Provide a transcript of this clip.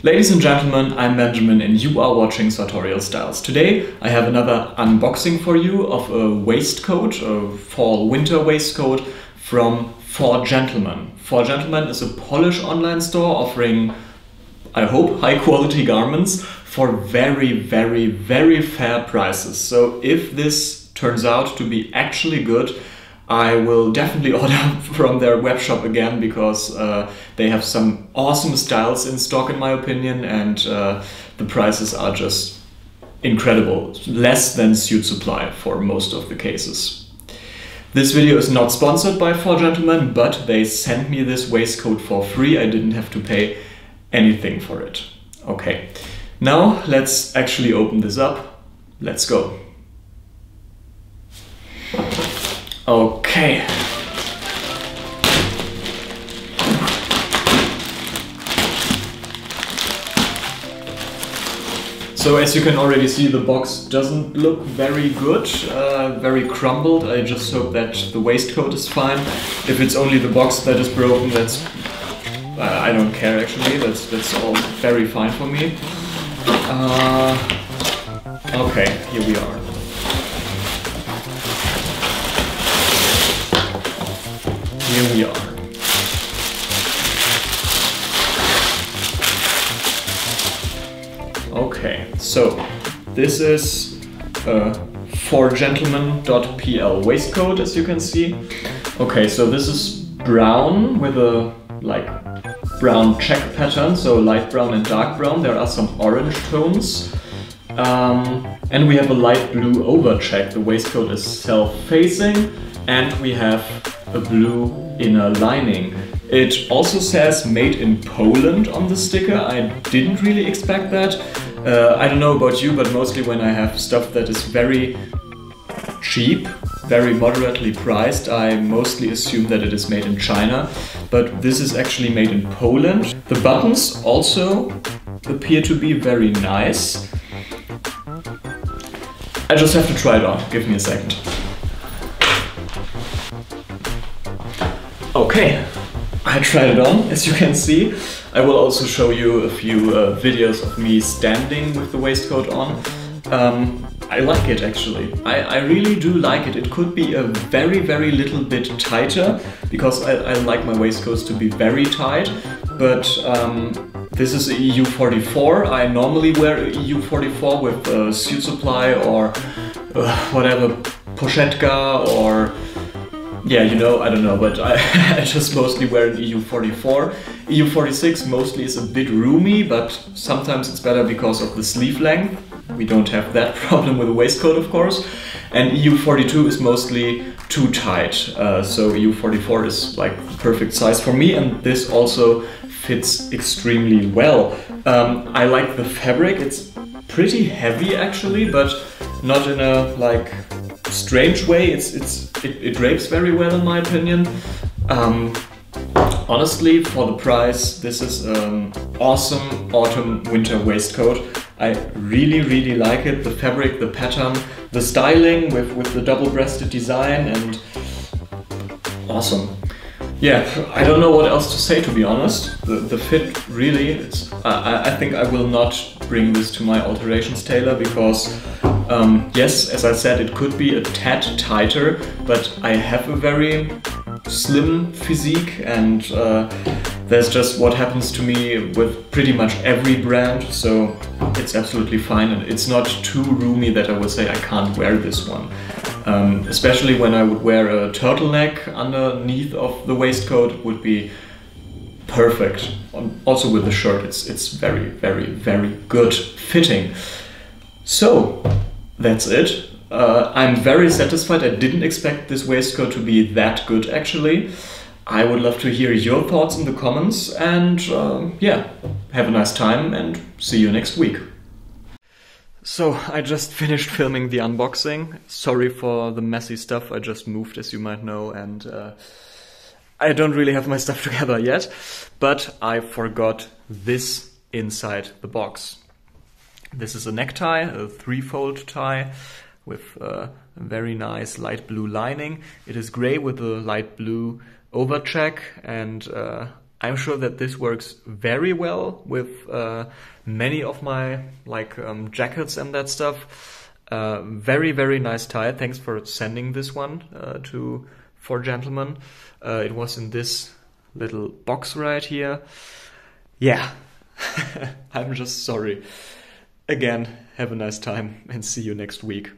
Ladies and gentlemen, I'm Benjamin and you are watching Sartorial Styles. Today I have another unboxing for you of a waistcoat, a fall-winter waistcoat from 4Gentleman. 4Gentleman is a Polish online store offering, I hope, high-quality garments for very fair prices. So if this turns out to be actually good, I will definitely order from their webshop again because they have some awesome styles in stock in my opinion, and the prices are just incredible. Less than suit supply for most of the cases. This video is not sponsored by 4Gentleman, but they sent me this waistcoat for free. I didn't have to pay anything for it. Okay, now let's actually open this up. Let's go. Okay. So as you can already see, the box doesn't look very good, very crumbled. I just hope that the waistcoat is fine. If it's only the box that is broken, that's I don't care actually. That's all very fine for me. Okay, here we are. Here we are. Okay, so this is a 4Gentleman.pl waistcoat, as you can see. Okay, so this is brown with a brown check pattern, so light brown and dark brown. There are some orange tones. And we have a light blue over check. The waistcoat is self-facing, and we have a blue inner lining. It also says made in Poland on the sticker. I didn't really expect that. I don't know about you, but mostly when I have stuff that is very cheap, very moderately priced, I mostly assume that it is made in China. But this is actually made in Poland. The buttons also appear to be very nice. I just have to try it on. Give me a second. Okay, I tried it on, as you can see. I will also show you a few videos of me standing with the waistcoat on. I like it actually. I really do like it. It could be a very little bit tighter, because I like my waistcoats to be very tight, but this is a EU44. I normally wear a EU44 with suit supply or whatever, pochetka or yeah, you know, I don't know, but I just mostly wear an EU44. EU46 mostly is a bit roomy, but sometimes it's better because of the sleeve length. We don't have that problem with a waistcoat, of course. And EU42 is mostly too tight. So EU44 is like the perfect size for me, and this also fits extremely well. I like the fabric. It's pretty heavy actually, but not in a strange way. It drapes very well in my opinion. Honestly, for the price, this is an awesome autumn-winter waistcoat. I really like it. The fabric, the pattern, the styling with the double-breasted design, and awesome. Yeah, I don't know what else to say, to be honest. The fit really, I think I will not bring this to my alterations tailor because yes, as I said, it could be a tad tighter, but I have a very slim physique, and there's just what happens to me with pretty much every brand, so it's absolutely fine, and it's not too roomy that I would say I can't wear this one. Especially when I would wear a turtleneck underneath of the waistcoat, it would be perfect. Also with the shirt, it's very good fitting. So that's it. I'm very satisfied. I didn't expect this waistcoat to be that good actually. I would love to hear your thoughts in the comments, and yeah, have a nice time and see you next week. So I just finished filming the unboxing. Sorry for the messy stuff. I just moved, as you might know, and I don't really have my stuff together yet, but I forgot this inside the box. This is a necktie, a three-fold tie with a very nice light blue lining. It is gray with a light blue overcheck, and I'm sure that this works very well with many of my jackets and that stuff. Very, very nice tie. Thanks for sending this one to 4Gentleman. It was in this little box right here. Yeah, I'm just sorry. Again, have a nice time and see you next week.